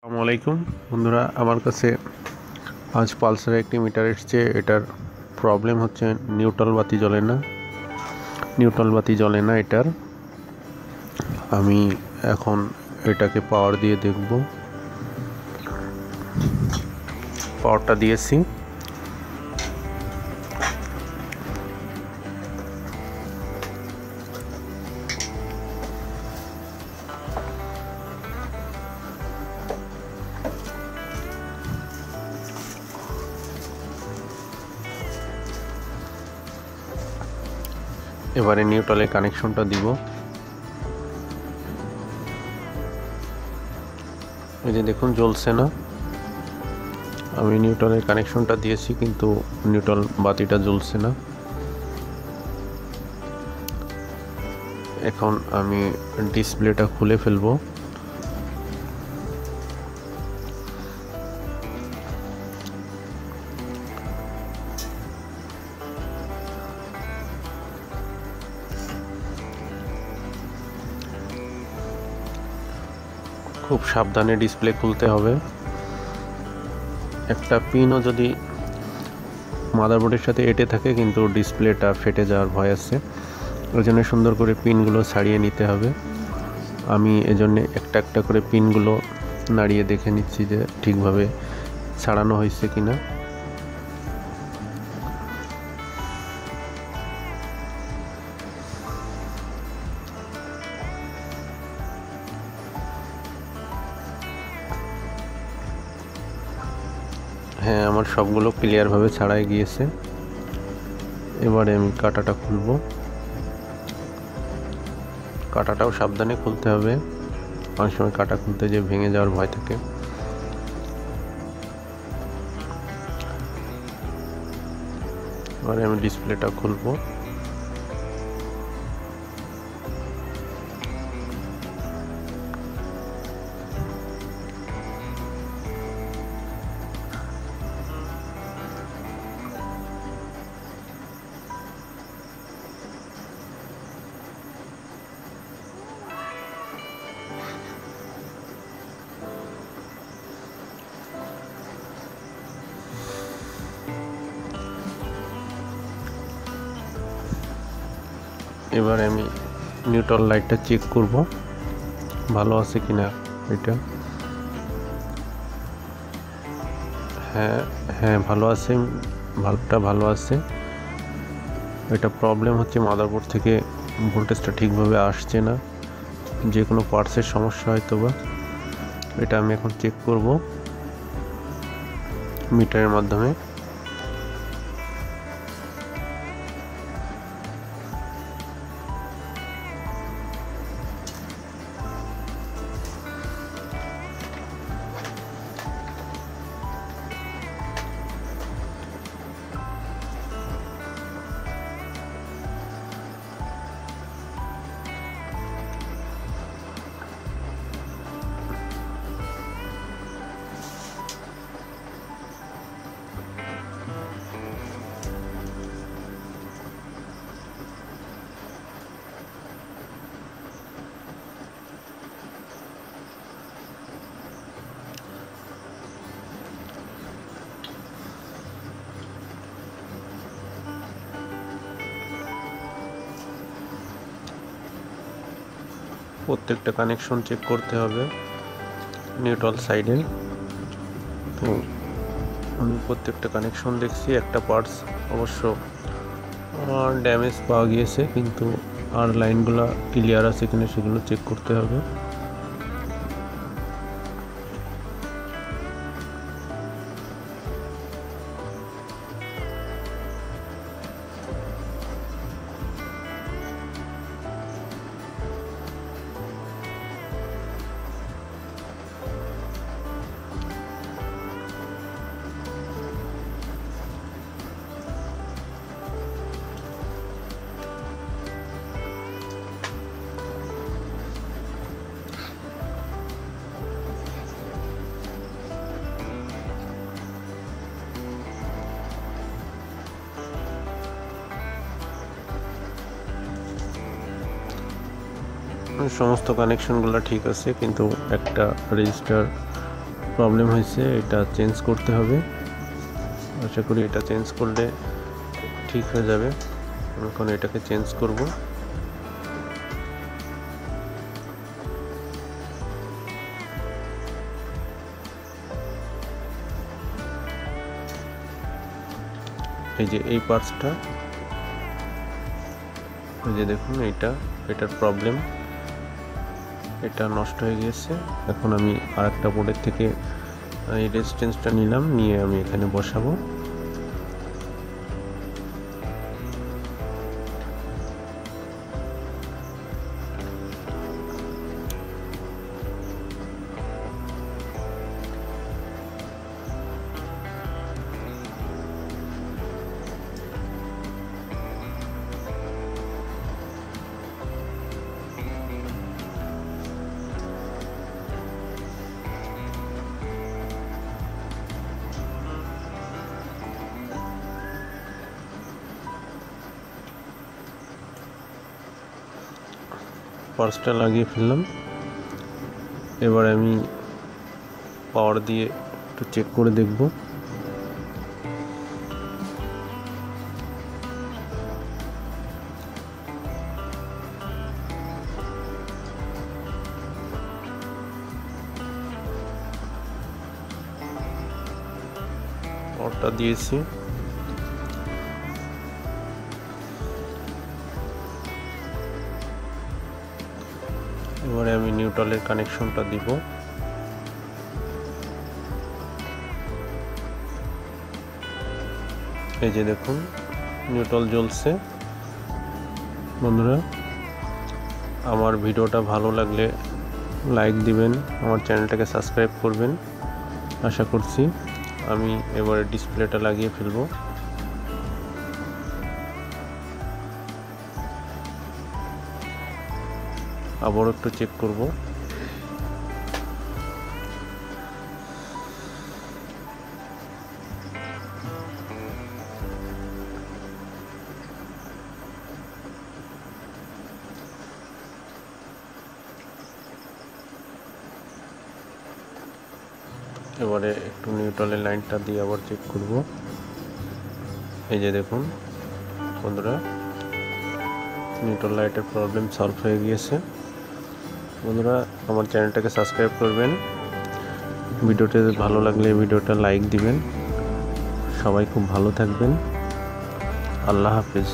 আসসালামু আলাইকুম বন্ধুরা, আমার কাছে আজ পালসারের একটি মিটার এসছে। এটার প্রবলেম হচ্ছে নিউট্রাল বাতি জ্বলে না এটার। আমি এখন এটাকে পাওয়ার দিয়ে দেখব। পাওয়ারটা দিয়েছি। এবারে নিউট্রালের কানেকশনটা দিব। এই যে দেখুন, জ্বলছে না। আমি নিউট্রালের কানেকশনটা দিয়েছি কিন্তু নিউট্রাল বাতিটা জ্বলছে না। এখন আমি ডিসপ্লেটা খুলে ফেলবো। খুব সাবধানে ডিসপ্লে খুলতে হবে। একটা পিনও যদি মাদারবোর্ডের সাথে এঁটে থাকে কিন্তু ডিসপ্লেটা ফেটে যাওয়ার ভয় আছে। ওই জন্য সুন্দর করে পিনগুলো ছাড়িয়ে নিতে হবে। আমি এজন্য একটা একটা করে পিনগুলো নাড়িয়ে দেখে নিচ্ছি যে ঠিকভাবে ছাড়ানো হয়েছে কিনা। হ্যাঁ, আমার সবগুলো ক্লিয়ারভাবে ছাড়াই গিয়েছে। এবারে আমি কাঁটাটা খুলব। কাঁটাটাও সাবধানে খুলতে হবে, অনেক সময় কাঁটা খুলতে যে ভেঙে যাওয়ার ভয় থাকে। এবারে আমি ডিসপ্লেটা খুলব। এবার আমি নিউট্রাল লাইটটা চেক করব ভালো আছে কিনা এটা। হ্যাঁ ভালো আছে, ভাল্বটা ভালো আছে। এটা প্রবলেম হচ্ছে মাদারবোর্ড থেকে ভোল্টেজটা ঠিকভাবে আসছে না, যে কোনো পার্টসের সমস্যা হয়তো বা। এটা আমি এখন চেক করব মিটারের মাধ্যমে। প্রত্যেকটা কানেকশন চেক করতে হবে নিউট্রাল সাইডে। তো আমি প্রত্যেকটা কানেকশন দেখছি। একটা পার্টস অবশ্য ড্যামেজ পাওয়া গিয়েছে, কিন্তু আর লাইনগুলো ক্লিয়ার আছে কিনা সেগুলো চেক করতে হবে। সমস্ত কানেকশনগুলো ঠিক আছে, কিন্তু একটা রেজিস্টার প্রবলেম হয়েছে, এটা চেঞ্জ করতে হবে। আশা করি এটা চেঞ্জ করলে ঠিক হয়ে যাবে। এখন এটাকে চেঞ্জ করব। এই যে এই পার্টসটা, এই যে দেখুন এটার প্রবলেম, এটা নষ্ট হয়ে গিয়েছে। এখন আমি আরেকটা বোর্ডের থেকে এই রেজিস্ট্যান্সটা নিলাম, নিয়ে আমি এখানে বসাবো। পার্সটা লাগিয়ে ফেললাম। এবার আমি পাওয়ার দিয়ে একটু চেক করে দেখব। পাওয়ারটা দিয়েছি। এবারে আমি নিউট্রালের কানেকশনটা দিব। এই যে দেখুন নিউট্রাল জ্বলছে। বন্ধুরা, আমার ভিডিওটা ভালো লাগলে লাইক দিবেন, আমার চ্যানেলটাকে সাবস্ক্রাইব করবেন আশা করছি। আমি এবারে ডিসপ্লেটা লাগিয়ে ফেলবো। আবারও একটু চেক করব। এবারে একটু নিউট্রালের লাইনটা দিয়ে আবার চেক করব। এই যে দেখুন বন্ধুরা, নিউট্রাল লাইটের প্রবলেম সলভ হয়ে গিয়েছে। বন্ধুরা, আমার চ্যানেলটাকে সাবস্ক্রাইব করবেন। ভিডিওটি ভালো লাগলে ভিডিওটা লাইক দিবেন। সবাই খুব ভালো থাকবেন। আল্লাহ হাফেজ।